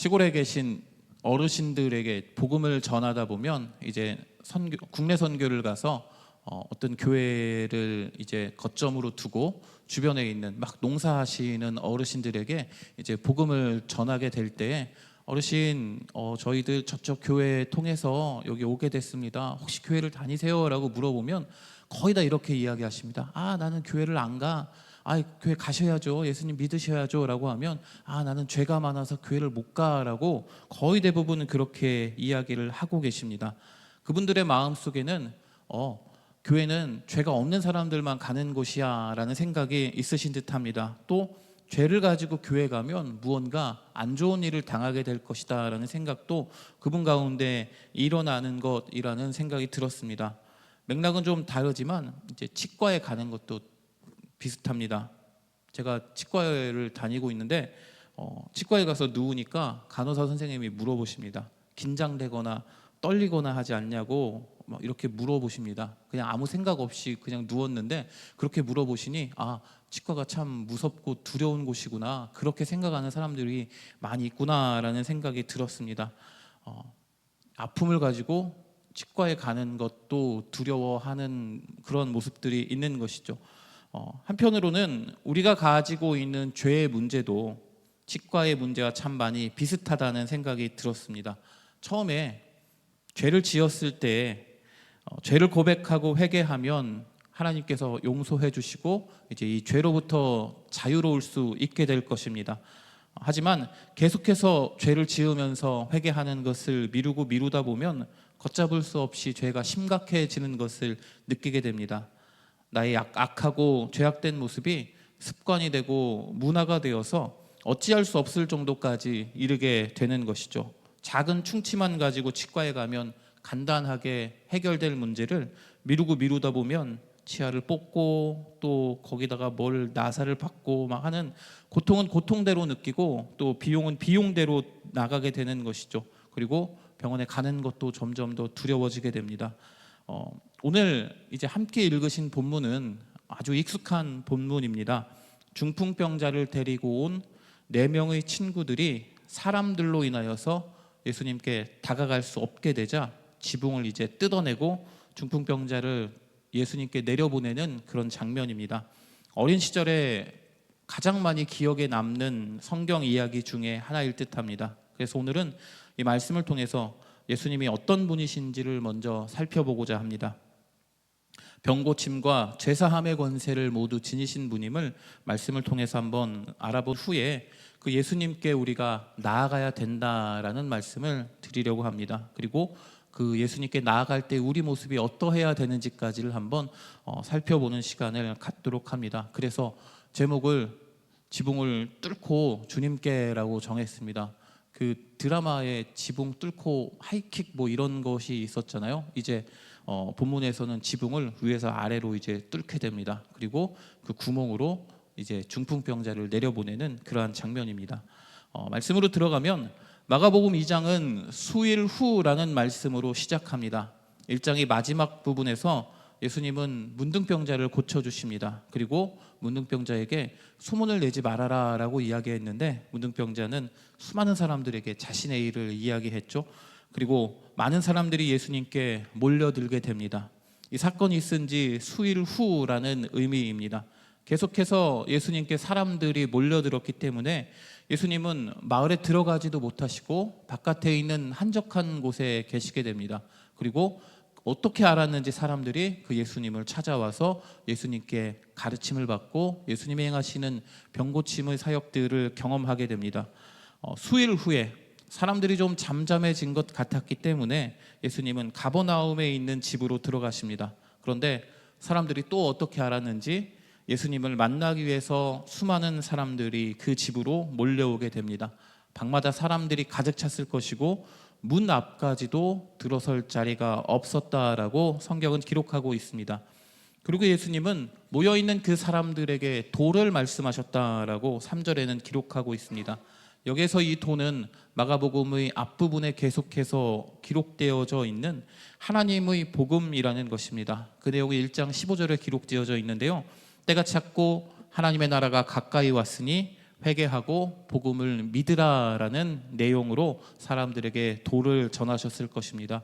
시골에 계신 어르신들에게 복음을 전하다 보면 이제 국내 선교를 가서 어떤 교회를 이제 거점으로 두고 주변에 있는 막 농사하시는 어르신들에게 이제 복음을 전하게 될 때에 어르신, 저희들 저쪽 교회 통해서 여기 오게 됐습니다. 혹시 교회를 다니세요? 라고 물어보면 거의 다 이렇게 이야기하십니다. 나는 교회를 안 가. 교회 가셔야죠. 예수님 믿으셔야죠. 라고 하면 나는 죄가 많아서 교회를 못 가라고 거의 대부분은 그렇게 이야기를 하고 계십니다. 그분들의 마음속에는 교회는 죄가 없는 사람들만 가는 곳이야 라는 생각이 있으신 듯합니다. 또 죄를 가지고 교회 가면 무언가 안 좋은 일을 당하게 될 것이다 라는 생각도 그분 가운데 일어나는 것이라는 생각이 들었습니다. 맥락은 좀 다르지만 이제 치과에 가는 것도 비슷합니다. 제가 치과를 다니고 있는데 치과에 가서 누우니까 간호사 선생님이 물어보십니다. 긴장되거나 떨리거나 하지 않냐고 막 이렇게 물어보십니다. 그냥 아무 생각 없이 그냥 누웠는데 그렇게 물어보시니 치과가 참 무섭고 두려운 곳이구나, 그렇게 생각하는 사람들이 많이 있구나라는 생각이 들었습니다. 아픔을 가지고 치과에 가는 것도 두려워하는 그런 모습들이 있는 것이죠. 한편으로는 우리가 가지고 있는 죄의 문제도 치과의 문제와 참 많이 비슷하다는 생각이 들었습니다. 처음에 죄를 지었을 때 죄를 고백하고 회개하면 하나님께서 용서해 주시고 이제 이 죄로부터 자유로울 수 있게 될 것입니다. 하지만 계속해서 죄를 지으면서 회개하는 것을 미루다 보면 걷잡을 수 없이 죄가 심각해지는 것을 느끼게 됩니다. 나의 악하고 죄악된 모습이 습관이 되고 문화가 되어서 어찌할 수 없을 정도까지 이르게 되는 것이죠. 작은 충치만 가지고 치과에 가면 간단하게 해결될 문제를 미루다 보면 치아를 뽑고 또 거기다가 뭘 나사를 받고 막 하는 고통은 고통대로 느끼고 또 비용은 비용대로 나가게 되는 것이죠. 그리고 병원에 가는 것도 점점 더 두려워지게 됩니다. 오늘 이제 함께 읽으신 본문은 아주 익숙한 본문입니다. 중풍병자를 데리고 온 4명의 친구들이 사람들로 인하여서 예수님께 다가갈 수 없게 되자 지붕을 이제 뜯어내고 중풍병자를 예수님께 내려보내는 그런 장면입니다. 어린 시절에 가장 많이 기억에 남는 성경 이야기 중에 하나일 듯합니다. 그래서 오늘은 이 말씀을 통해서 예수님이 어떤 분이신지를 먼저 살펴보고자 합니다. 병고침과 죄사함의 권세를 모두 지니신 분임을 말씀을 통해서 한번 알아본 후에 그 예수님께 우리가 나아가야 된다라는 말씀을 드리려고 합니다. 그리고 그 예수님께 나아갈 때 우리 모습이 어떠해야 되는지까지를 한번 살펴보는 시간을 갖도록 합니다. 그래서 제목을 지붕을 뚫고 주님께라고 정했습니다. 그 드라마에 지붕 뚫고 하이킥 뭐 이런 것이 있었잖아요. 이제 본문에서는 지붕을 위에서 아래로 이제 뚫게 됩니다. 그리고 그 구멍으로 이제 중풍병자를 내려보내는 그러한 장면입니다. 말씀으로 들어가면 마가복음 2장은 수일 후라는 말씀으로 시작합니다. 1장의 마지막 부분에서 예수님은 문둥병자를 고쳐주십니다. 그리고 문둥병자에게 소문을 내지 말아라 라고 이야기했는데 문둥병자는 수많은 사람들에게 자신의 일을 이야기했죠. 그리고 많은 사람들이 예수님께 몰려들게 됩니다. 이 사건이 있은 지 수일 후라는 의미입니다. 계속해서 예수님께 사람들이 몰려들었기 때문에 예수님은 마을에 들어가지도 못하시고 바깥에 있는 한적한 곳에 계시게 됩니다. 그리고 어떻게 알았는지 사람들이 그 예수님을 찾아와서 예수님께 가르침을 받고 예수님이 행하시는 병고침의 사역들을 경험하게 됩니다. 수일 후에 사람들이 좀 잠잠해진 것 같았기 때문에 예수님은 가버나움에 있는 집으로 들어가십니다. 그런데 사람들이 또 어떻게 알았는지 예수님을 만나기 위해서 수많은 사람들이 그 집으로 몰려오게 됩니다. 방마다 사람들이 가득 찼을 것이고 문 앞까지도 들어설 자리가 없었다라고 성경은 기록하고 있습니다. 그리고 예수님은 모여있는 그 사람들에게 도를 말씀하셨다라고 3절에는 기록하고 있습니다. 여기서 이 도는 마가복음의 앞부분에 계속해서 기록되어져 있는 하나님의 복음이라는 것입니다. 그 내용이 1장 15절에 기록되어져 있는데요. 때가 찼고 하나님의 나라가 가까이 왔으니 회개하고 복음을 믿으라라는 내용으로 사람들에게 도를 전하셨을 것입니다.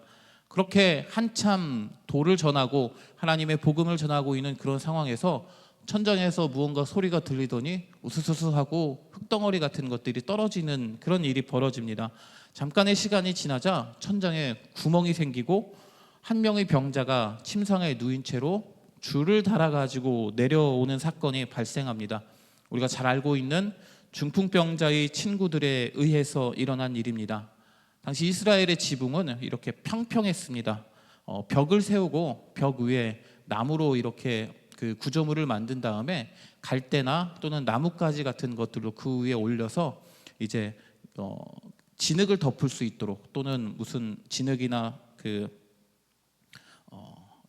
그렇게 한참 도를 전하고 하나님의 복음을 전하고 있는 그런 상황에서 천장에서 무언가 소리가 들리더니 우스스스하고 흙덩어리 같은 것들이 떨어지는 그런 일이 벌어집니다. 잠깐의 시간이 지나자 천장에 구멍이 생기고 한 명의 병자가 침상에 누인 채로 줄을 달아가지고 내려오는 사건이 발생합니다. 우리가 잘 알고 있는 중풍병자의 친구들에 의해서 일어난 일입니다. 당시 이스라엘의 지붕은 이렇게 평평했습니다. 벽을 세우고 벽 위에 나무로 이렇게 그 구조물을 만든 다음에 갈대나 또는 나뭇가지 같은 것들로 그 위에 올려서 이제 진흙을 덮을 수 있도록, 또는 무슨 진흙이나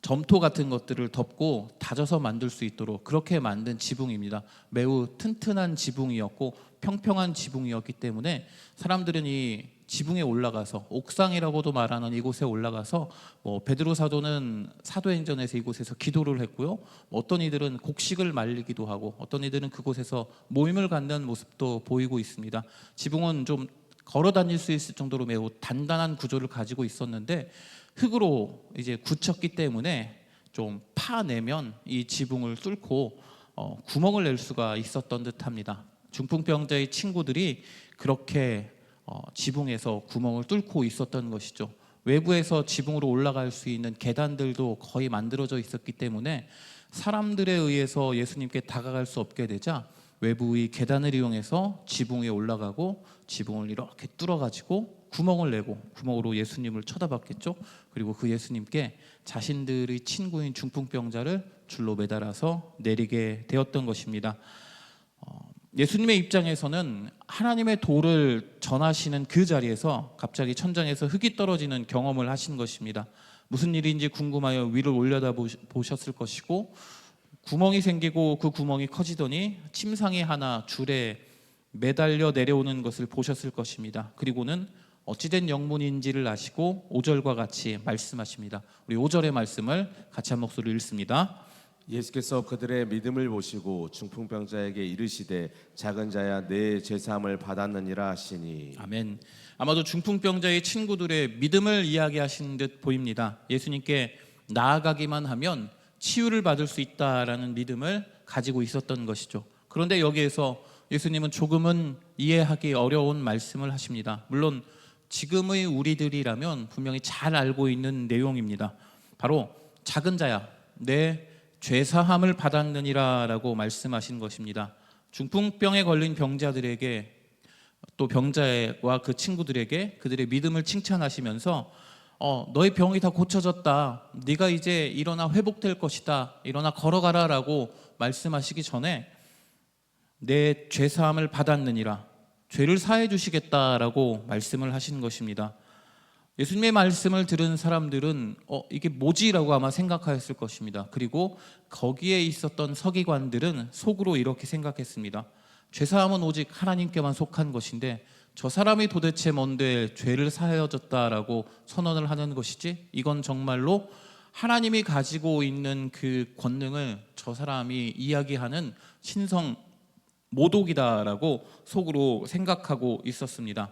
점토 같은 것들을 덮고 다져서 만들 수 있도록 그렇게 만든 지붕입니다. 매우 튼튼한 지붕이었고 평평한 지붕이었기 때문에 사람들은 이 지붕에 올라가서, 옥상이라고도 말하는 이곳에 올라가서 베드로 사도는 사도행전에서 이곳에서 기도를 했고요. 어떤 이들은 곡식을 말리기도 하고 어떤 이들은 그곳에서 모임을 갖는 모습도 보이고 있습니다. 지붕은 좀 걸어 다닐 수 있을 정도로 매우 단단한 구조를 가지고 있었는데 흙으로 이제 굳혔기 때문에 좀 파내면 이 지붕을 뚫고 구멍을 낼 수가 있었던 듯합니다. 중풍병자의 친구들이 그렇게 지붕에서 구멍을 뚫고 있었던 것이죠. 외부에서 지붕으로 올라갈 수 있는 계단들도 거의 만들어져 있었기 때문에 사람들에 의해서 예수님께 다가갈 수 없게 되자 외부의 계단을 이용해서 지붕에 올라가고 지붕을 이렇게 뚫어가지고 구멍을 내고 구멍으로 예수님을 쳐다봤겠죠. 그리고 그 예수님께 자신들의 친구인 중풍병자를 줄로 매달아서 내리게 되었던 것입니다. 예수님의 입장에서는 하나님의 도를 전하시는 그 자리에서 갑자기 천장에서 흙이 떨어지는 경험을 하신 것입니다. 무슨 일인지 궁금하여 위를 올려다 보셨을 것이고, 구멍이 생기고 그 구멍이 커지더니 침상이 하나 줄에 매달려 내려오는 것을 보셨을 것입니다. 그리고는 어찌된 영문인지를 아시고 5절과 같이 말씀하십니다. 우리 5절의 말씀을 같이 한 목소리로 읽습니다. 예수께서 그들의 믿음을 보시고 중풍병자에게 이르시되 작은 자야 내 죄사함을 받았느니라 하시니. 아멘. 아마도 중풍병자의 친구들의 믿음을 이야기하시는 듯 보입니다. 예수님께 나아가기만 하면 치유를 받을 수 있다라는 믿음을 가지고 있었던 것이죠. 그런데 여기에서 예수님은 조금은 이해하기 어려운 말씀을 하십니다. 물론 지금의 우리들이라면 분명히 잘 알고 있는 내용입니다. 바로 작은 자야 내 죄사함을 받았느니라 라고 말씀하신 것입니다. 중풍병에 걸린 병자들에게, 또 병자와 그 친구들에게 그들의 믿음을 칭찬하시면서 너의 병이 다 고쳐졌다, 네가 이제 일어나 회복될 것이다, 일어나 걸어가라 라고 말씀하시기 전에 내 죄사함을 받았느니라, 죄를 사해 주시겠다라고 말씀을 하신 것입니다. 예수님의 말씀을 들은 사람들은 이게 뭐지라고 아마 생각하였을 것입니다. 그리고 거기에 있었던 서기관들은 속으로 이렇게 생각했습니다. 죄사함은 오직 하나님께만 속한 것인데 저 사람이 도대체 뭔데 죄를 사하여 줬다라고 선언을 하는 것이지? 이건 정말로 하나님이 가지고 있는 그 권능을 저 사람이 이야기하는 신성 모독이다라고 속으로 생각하고 있었습니다.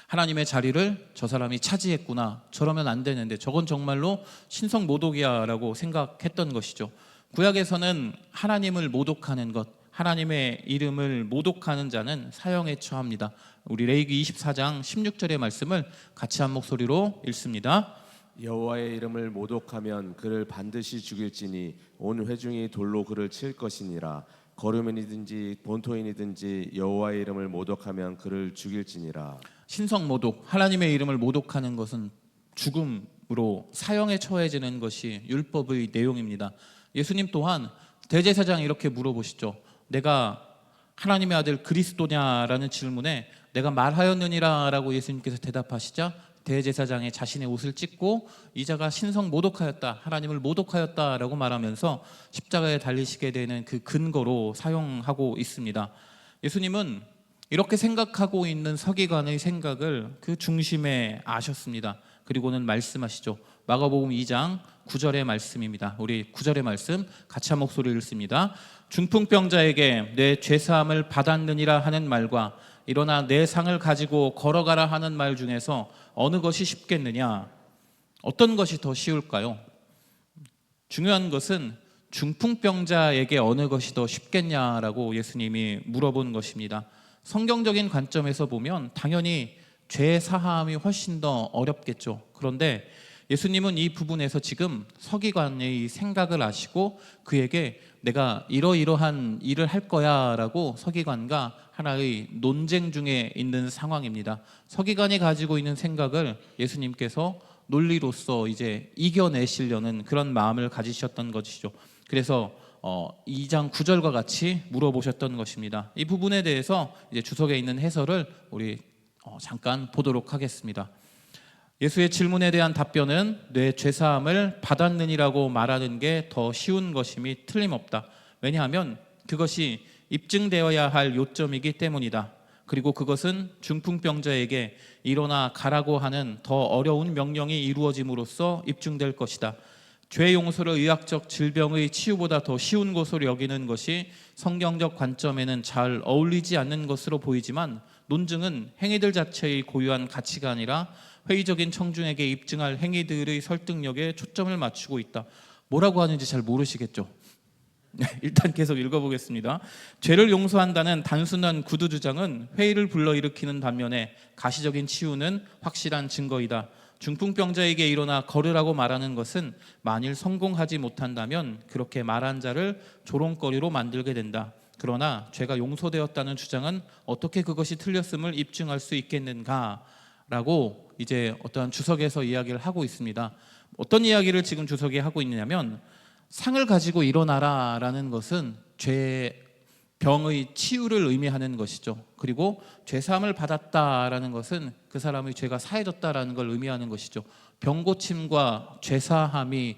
하나님의 자리를 저 사람이 차지했구나, 저러면 안 되는데 저건 정말로 신성 모독이야 라고 생각했던 것이죠. 구약에서는 하나님을 모독하는 것, 하나님의 이름을 모독하는 자는 사형에 처합니다. 우리 레위기 24장 16절의 말씀을 같이 한 목소리로 읽습니다. 여호와의 이름을 모독하면 그를 반드시 죽일지니 온 회중이 돌로 그를 칠 것이니라. 거류민이든지 본토인이든지 여호와의 이름을 모독하면 그를 죽일지니라. 신성 모독, 하나님의 이름을 모독하는 것은 죽음으로 사형에 처해지는 것이 율법의 내용입니다. 예수님 또한 대제사장이 이렇게 물어보시죠. 내가 하나님의 아들 그리스도냐라는 질문에 내가 말하였느니라 라고 예수님께서 대답하시자 대제사장이 자신의 옷을 찢고 이 자가 신성 모독하였다, 하나님을 모독하였다 라고 말하면서 십자가에 달리시게 되는 그 근거로 사용하고 있습니다. 예수님은 이렇게 생각하고 있는 서기관의 생각을 그 중심에 아셨습니다. 그리고는 말씀하시죠. 마가복음 2장 9절의 말씀입니다. 우리 9절의 말씀 같이 한 목소리를 읽습니다. 중풍병자에게 내 죄사함을 받았느니라 하는 말과 일어나 내 상을 가지고 걸어가라 하는 말 중에서 어느 것이 쉽겠느냐? 어떤 것이 더 쉬울까요? 중요한 것은 중풍병자에게 어느 것이 더 쉽겠냐라고 예수님이 물어본 것입니다. 성경적인 관점에서 보면 당연히 죄 사함이 훨씬 더 어렵겠죠. 그런데 예수님은 이 부분에서 지금 서기관의 생각을 아시고 그에게 내가 이러이러한 일을 할 거야 라고 서기관과 하나의 논쟁 중에 있는 상황입니다. 서기관이 가지고 있는 생각을 예수님께서 논리로서 이제 이겨내시려는 그런 마음을 가지셨던 것이죠. 그래서 2장 9절과 같이 물어보셨던 것입니다. 이 부분에 대해서 이제 주석에 있는 해설을 우리 잠깐 보도록 하겠습니다. 예수의 질문에 대한 답변은 내 죄사함을 받았느니라고 말하는 게 더 쉬운 것임이 틀림없다. 왜냐하면 그것이 입증되어야 할 요점이기 때문이다. 그리고 그것은 중풍병자에게 일어나 가라고 하는 더 어려운 명령이 이루어짐으로써 입증될 것이다. 죄 용서를 의학적 질병의 치유보다 더 쉬운 것으로 여기는 것이 성경적 관점에는 잘 어울리지 않는 것으로 보이지만 논증은 행위들 자체의 고유한 가치가 아니라 회의적인 청중에게 입증할 행위들의 설득력에 초점을 맞추고 있다. 뭐라고 하는지 잘 모르시겠죠? 일단 계속 읽어보겠습니다. 죄를 용서한다는 단순한 구두 주장은 회의를 불러일으키는 반면에 가시적인 치유는 확실한 증거이다. 중풍병자에게 일어나 걸으라고 말하는 것은 만일 성공하지 못한다면 그렇게 말한 자를 조롱거리로 만들게 된다. 그러나 죄가 용서되었다는 주장은 어떻게 그것이 틀렸음을 입증할 수 있겠는가? 라고 이제 어떠한 주석에서 이야기를 하고 있습니다. 어떤 이야기를 지금 주석이 하고 있느냐면 상을 가지고 일어나라 라는 것은 죄 병의 치유를 의미하는 것이죠. 그리고 죄사함을 받았다라는 것은 그 사람의 죄가 사해졌다라는 걸 의미하는 것이죠. 병고침과 죄사함이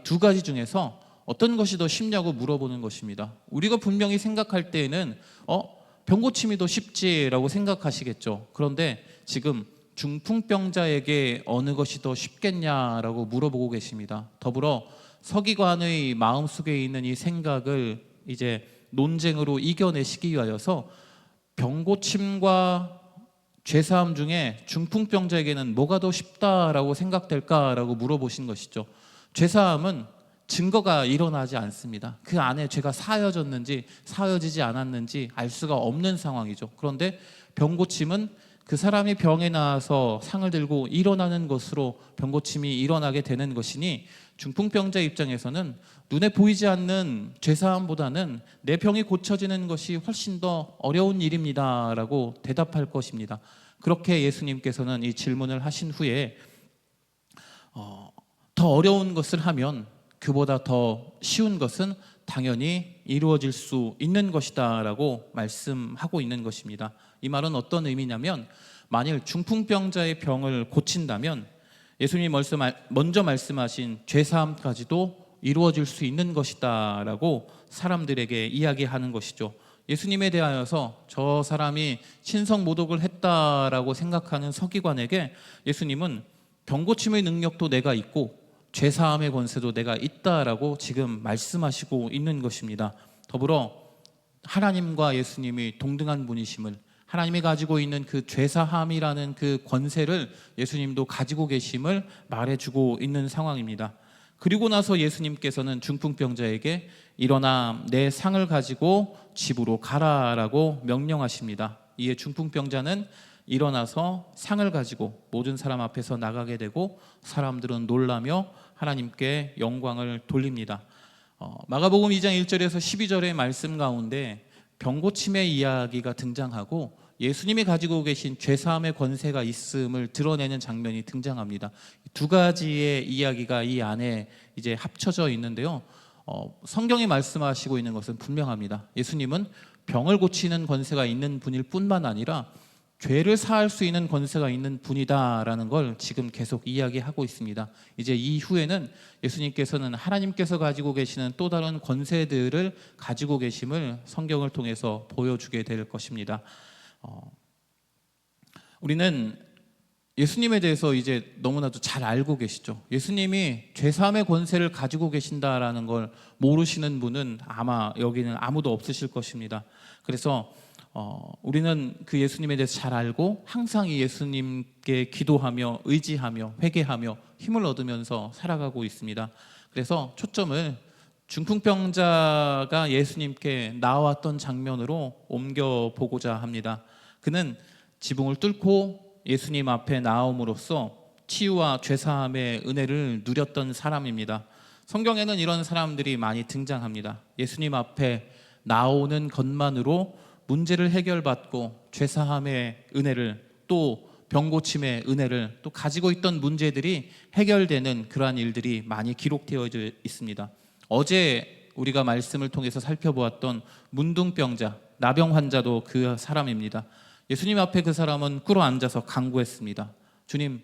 두 가지 중에서 어떤 것이 더 쉽냐고 물어보는 것입니다. 우리가 분명히 생각할 때에는 병고침이 더 쉽지라고 생각하시겠죠. 그런데 지금 중풍병자에게 어느 것이 더 쉽겠냐라고 물어보고 계십니다. 더불어 서기관의 마음속에 있는 이 생각을 이제 논쟁으로 이겨내시기 위하여서 병고침과 죄사함 중에 중풍병자에게는 뭐가 더 쉽다라고 생각될까라고 물어보신 것이죠. 죄사함은 증거가 일어나지 않습니다. 그 안에 죄가 사여졌는지 사여지지 않았는지 알 수가 없는 상황이죠. 그런데 병고침은 그 사람이 병에 나와서 상을 들고 일어나는 것으로 병고침이 일어나게 되는 것이니 중풍병자 입장에서는 눈에 보이지 않는 죄사함보다는 내 병이 고쳐지는 것이 훨씬 더 어려운 일입니다 라고 대답할 것입니다. 그렇게 예수님께서는 이 질문을 하신 후에 더 어려운 것을 하면 그보다 더 쉬운 것은 당연히 이루어질 수 있는 것이다 라고 말씀하고 있는 것입니다. 이 말은 어떤 의미냐면 만일 중풍병자의 병을 고친다면 예수님이 먼저 말씀하신 죄사함까지도 이루어질 수 있는 것이다 라고 사람들에게 이야기하는 것이죠. 예수님에 대하여서 저 사람이 신성모독을 했다라고 생각하는 서기관에게 예수님은 병고침의 능력도 내가 있고 죄사함의 권세도 내가 있다라고 지금 말씀하시고 있는 것입니다. 더불어 하나님과 예수님이 동등한 분이심을, 하나님이 가지고 있는 그 죄사함이라는 그 권세를 예수님도 가지고 계심을 말해주고 있는 상황입니다. 그리고 나서 예수님께서는 중풍병자에게 일어나 내 상을 가지고 집으로 가라라고 명령하십니다. 이에 중풍병자는 일어나서 상을 가지고 모든 사람 앞에서 나가게 되고 사람들은 놀라며 하나님께 영광을 돌립니다. 마가복음 2장 1절에서 12절의 말씀 가운데 병고침의 이야기가 등장하고 예수님이 가지고 계신 죄사함의 권세가 있음을 드러내는 장면이 등장합니다. 두 가지의 이야기가 이 안에 이제 합쳐져 있는데요. 성경이 말씀하시고 있는 것은 분명합니다. 예수님은 병을 고치는 권세가 있는 분일 뿐만 아니라 죄를 사할 수 있는 권세가 있는 분이다라는 걸 지금 계속 이야기하고 있습니다. 이제 이후에는 예수님께서는 하나님께서 가지고 계시는 또 다른 권세들을 가지고 계심을 성경을 통해서 보여주게 될 것입니다. 우리는 예수님에 대해서 이제 너무나도 잘 알고 계시죠. 예수님이 죄사함의 권세를 가지고 계신다라는 걸 모르시는 분은 아마 여기는 아무도 없으실 것입니다. 그래서 우리는 그 예수님에 대해서 잘 알고 항상 이 예수님께 기도하며 의지하며 회개하며 힘을 얻으면서 살아가고 있습니다. 그래서 초점을 중풍병자가 예수님께 나왔던 장면으로 옮겨 보고자 합니다. 그는 지붕을 뚫고 예수님 앞에 나옴으로써 치유와 죄사함의 은혜를 누렸던 사람입니다. 성경에는 이런 사람들이 많이 등장합니다. 예수님 앞에 나오는 것만으로 문제를 해결받고 죄사함의 은혜를 또 병고침의 은혜를 또 가지고 있던 문제들이 해결되는 그러한 일들이 많이 기록되어 있습니다. 어제 우리가 말씀을 통해서 살펴보았던 문둥병자, 나병 환자도 그 사람입니다. 예수님 앞에 그 사람은 꿇어 앉아서 간구했습니다. 주님,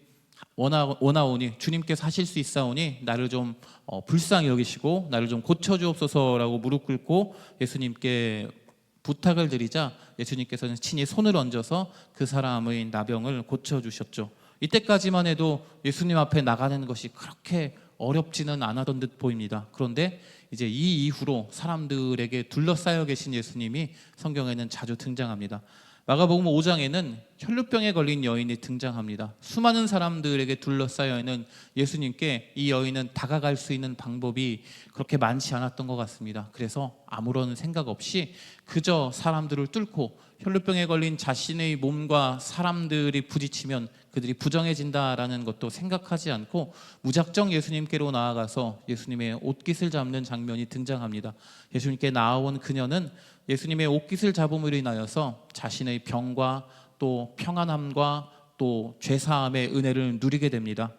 원하오니 주님께서 하실 수 있사오니 나를 좀 불쌍히 여기시고 나를 좀 고쳐주옵소서라고 무릎 꿇고 예수님께 부탁을 드리자 예수님께서는 친히 손을 얹어서 그 사람의 나병을 고쳐주셨죠. 이때까지만 해도 예수님 앞에 나가는 것이 그렇게 어렵지는 않았던 듯 보입니다. 그런데 이제 이 이후로 사람들에게 둘러싸여 계신 예수님이 성경에는 자주 등장합니다. 마가복음 5장에는 혈루병에 걸린 여인이 등장합니다. 수많은 사람들에게 둘러싸여 있는 예수님께 이 여인은 다가갈 수 있는 방법이 그렇게 많지 않았던 것 같습니다. 그래서 아무런 생각 없이 그저 사람들을 뚫고 혈루병에 걸린 자신의 몸과 사람들이 부딪히면 그들이 부정해진다라는 것도 생각하지 않고 무작정 예수님께로 나아가서 예수님의 옷깃을 잡는 장면이 등장합니다. 예수님께 나아온 그녀는 예수님의 옷깃을 잡음으로 인하여서 자신의 병과 또 평안함과 또 죄사함의 은혜를 누리게 됩니다.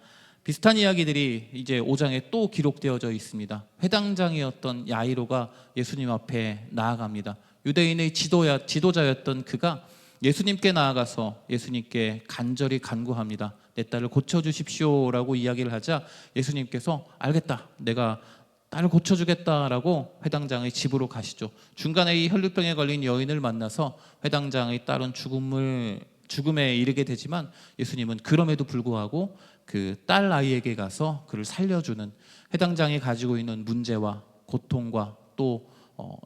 비슷한 이야기들이 이제 5장에 또 기록되어져 있습니다. 회당장이었던 야이로가 예수님 앞에 나아갑니다. 유대인의 지도자였던 그가 예수님께 나아가서 예수님께 간절히 간구합니다. 내 딸을 고쳐주십시오라고 이야기를 하자 예수님께서 알겠다, 내가 딸을 고쳐주겠다라고 회당장의 집으로 가시죠. 중간에 이 혈루병에 걸린 여인을 만나서 회당장의 딸은 죽음에 이르게 되지만 예수님은 그럼에도 불구하고 그 딸 아이에게 가서 그를 살려주는, 회당장이 가지고 있는 문제와 고통과 또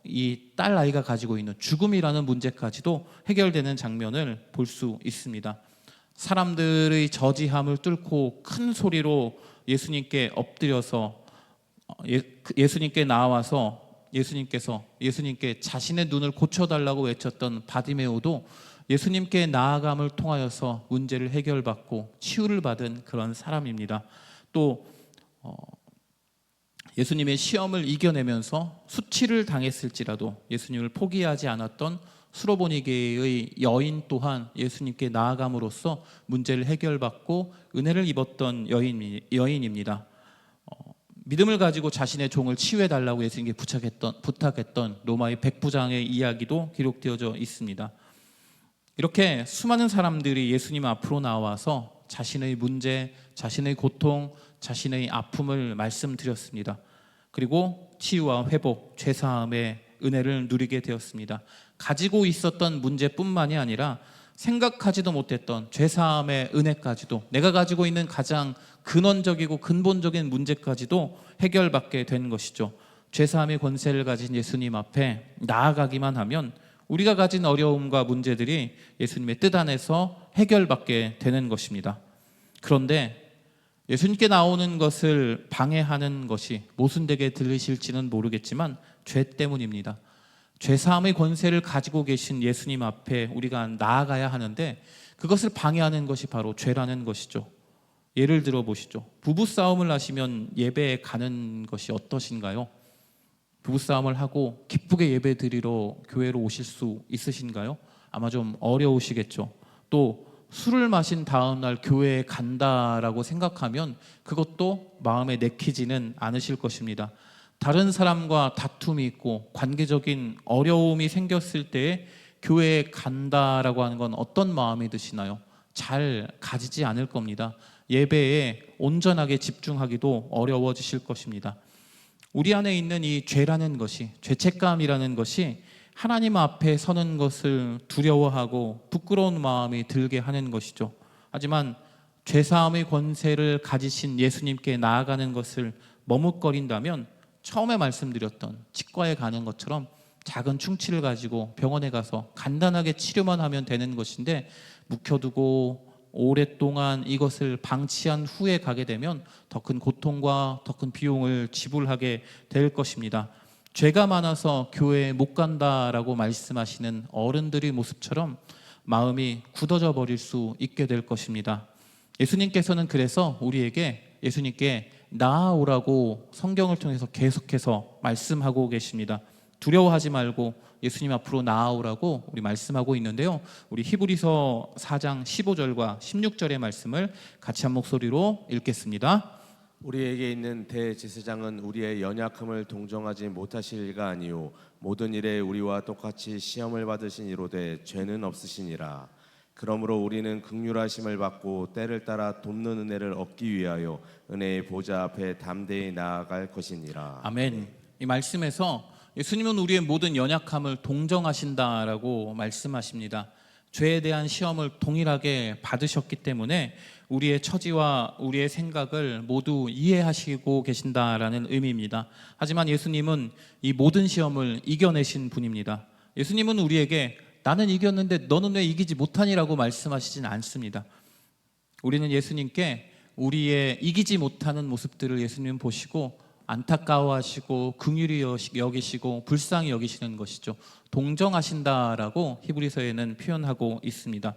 이 딸 아이가 가지고 있는 죽음이라는 문제까지도 해결되는 장면을 볼 수 있습니다. 사람들의 저지함을 뚫고 큰 소리로 예수님께 엎드려서 예수님께 나와서 예수님께 자신의 눈을 고쳐달라고 외쳤던 바디메오도 예수님께 나아감을 통하여서 문제를 해결받고 치유를 받은 그런 사람입니다. 또 예수님의 시험을 이겨내면서 수치를 당했을지라도 예수님을 포기하지 않았던 수로보니게의 여인 또한 예수님께 나아감으로써 문제를 해결받고 은혜를 입었던 여인입니다. 믿음을 가지고 자신의 종을 치유해달라고 예수님께 부탁했던 로마의 백부장의 이야기도 기록되어져 있습니다. 이렇게 수많은 사람들이 예수님 앞으로 나와서 자신의 문제, 자신의 고통, 자신의 아픔을 말씀드렸습니다. 그리고 치유와 회복, 죄사함의 은혜를 누리게 되었습니다. 가지고 있었던 문제뿐만이 아니라 생각하지도 못했던 죄사함의 은혜까지도, 내가 가지고 있는 가장 근원적이고 근본적인 문제까지도 해결받게 된 것이죠. 죄사함의 권세를 가진 예수님 앞에 나아가기만 하면 우리가 가진 어려움과 문제들이 예수님의 뜻 안에서 해결받게 되는 것입니다. 그런데 예수님께 나오는 것을 방해하는 것이 모순되게 들리실지는 모르겠지만 죄 때문입니다. 죄사함의 권세를 가지고 계신 예수님 앞에 우리가 나아가야 하는데 그것을 방해하는 것이 바로 죄라는 것이죠. 예를 들어 보시죠. 부부싸움을 하시면 예배에 가는 것이 어떠신가요? 부부싸움을 하고 기쁘게 예배 드리러 교회로 오실 수 있으신가요? 아마 좀 어려우시겠죠. 또 술을 마신 다음 날 교회에 간다라고 생각하면 그것도 마음에 내키지는 않으실 것입니다. 다른 사람과 다툼이 있고 관계적인 어려움이 생겼을 때에 교회에 간다라고 하는 건 어떤 마음이 드시나요? 잘 가지지 않을 겁니다. 예배에 온전하게 집중하기도 어려워지실 것입니다. 우리 안에 있는 이 죄라는 것이, 죄책감이라는 것이 하나님 앞에 서는 것을 두려워하고 부끄러운 마음이 들게 하는 것이죠. 하지만 죄사함의 권세를 가지신 예수님께 나아가는 것을 머뭇거린다면 처음에 말씀드렸던 치과에 가는 것처럼 작은 충치를 가지고 병원에 가서 간단하게 치료만 하면 되는 것인데, 묵혀두고 오랫동안 이것을 방치한 후에 가게 되면 더 큰 고통과 더 큰 비용을 지불하게 될 것입니다. 죄가 많아서 교회에 못 간다라고 말씀하시는 어른들의 모습처럼 마음이 굳어져 버릴 수 있게 될 것입니다. 예수님께서는 그래서 우리에게 예수님께 나아오라고 성경을 통해서 계속해서 말씀하고 계십니다. 두려워하지 말고 예수님 앞으로 나아오라고 우리 말씀하고 있는데요, 우리 히브리서 4장 15절과 16절의 말씀을 같이 한 목소리로 읽겠습니다. 우리에게 있는 대제사장은 우리의 연약함을 동정하지 못하실 이가 아니요 모든 일에 우리와 똑같이 시험을 받으신 이로되 죄는 없으시니라. 그러므로 우리는 긍휼하심을 받고 때를 따라 돕는 은혜를 얻기 위하여 은혜의 보좌 앞에 담대히 나아갈 것이니라. 아멘. 이 말씀에서 예수님은 우리의 모든 연약함을 동정하신다라고 말씀하십니다. 죄에 대한 시험을 동일하게 받으셨기 때문에 우리의 처지와 우리의 생각을 모두 이해하시고 계신다라는 의미입니다. 하지만 예수님은 이 모든 시험을 이겨내신 분입니다. 예수님은 우리에게 나는 이겼는데 너는 왜 이기지 못하니라고 말씀하시진 않습니다. 우리는 예수님께 우리의 이기지 못하는 모습들을 예수님 보시고 안타까워하시고 긍휼히 여기시고 불쌍히 여기시는 것이죠. 동정하신다라고 히브리서에는 표현하고 있습니다.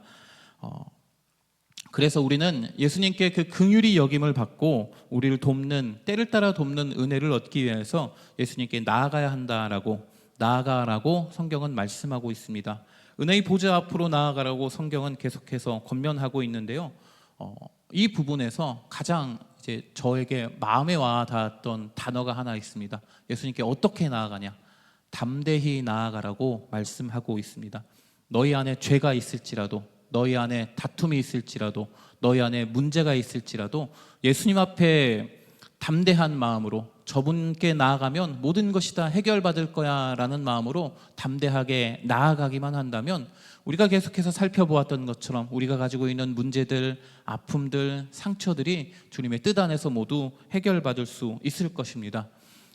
그래서 우리는 예수님께 그 긍휼히 여김을 받고 우리를 돕는, 때를 따라 돕는 은혜를 얻기 위해서 예수님께 나아가야 한다라고, 나아가라고 성경은 말씀하고 있습니다. 은혜의 보좌 앞으로 나아가라고 성경은 계속해서 권면하고 있는데요, 이 부분에서 가장 이제 저에게 마음에 와 닿았던 단어가 하나 있습니다. 예수님께 어떻게 나아가냐? 담대히 나아가라고 말씀하고 있습니다. 너희 안에 죄가 있을지라도, 너희 안에 다툼이 있을지라도, 너희 안에 문제가 있을지라도 예수님 앞에 담대한 마음으로, 저분께 나아가면 모든 것이 다 해결받을 거야 라는 마음으로 담대하게 나아가기만 한다면, 우리가 계속해서 살펴보았던 것처럼 우리가 가지고 있는 문제들, 아픔들, 상처들이 주님의 뜻 안에서 모두 해결받을 수 있을 것입니다.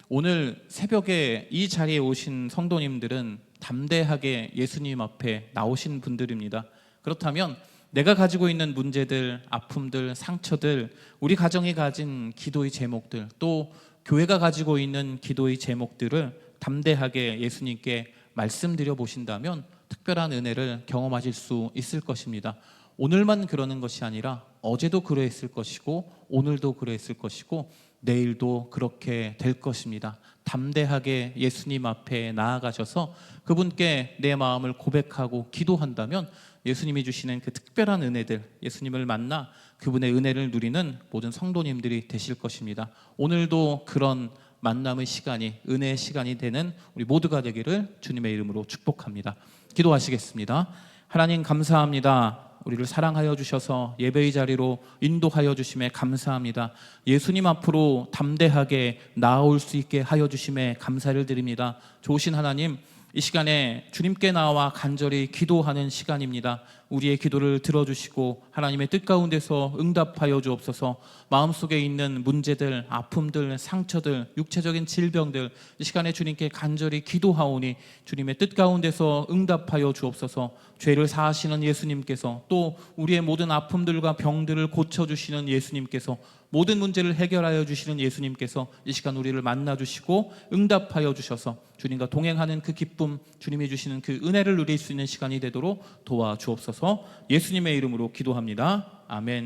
오늘 새벽에 이 자리에 오신 성도님들은 담대하게 예수님 앞에 나오신 분들입니다. 그렇다면 내가 가지고 있는 문제들, 아픔들, 상처들, 우리 가정이 가진 기도의 제목들, 또 교회가 가지고 있는 기도의 제목들을 담대하게 예수님께 말씀드려 보신다면 특별한 은혜를 경험하실 수 있을 것입니다. 오늘만 그러는 것이 아니라 어제도 그러했을 것이고 오늘도 그러했을 것이고 내일도 그렇게 될 것입니다. 담대하게 예수님 앞에 나아가셔서 그분께 내 마음을 고백하고 기도한다면 예수님이 주시는 그 특별한 은혜들, 예수님을 만나 그분의 은혜를 누리는 모든 성도님들이 되실 것입니다. 오늘도 그런 만남의 시간이, 은혜의 시간이 되는 우리 모두가 되기를 주님의 이름으로 축복합니다. 기도하시겠습니다. 하나님 감사합니다. 우리를 사랑하여 주셔서 예배의 자리로 인도하여 주심에 감사합니다. 예수님 앞으로 담대하게 나아올 수 있게 하여 주심에 감사를 드립니다. 좋으신 하나님, 이 시간에 주님께 나와 간절히 기도하는 시간입니다. 우리의 기도를 들어주시고 하나님의 뜻 가운데서 응답하여 주옵소서. 마음속에 있는 문제들, 아픔들, 상처들, 육체적인 질병들, 이 시간에 주님께 간절히 기도하오니 주님의 뜻 가운데서 응답하여 주옵소서. 죄를 사하시는 예수님께서, 또 우리의 모든 아픔들과 병들을 고쳐주시는 예수님께서, 모든 문제를 해결하여 주시는 예수님께서 이 시간 우리를 만나주시고 응답하여 주셔서 주님과 동행하는 그 기쁨, 주님이 주시는 그 은혜를 누릴 수 있는 시간이 되도록 도와주옵소서. 예수님의 이름으로 기도합니다. 아멘.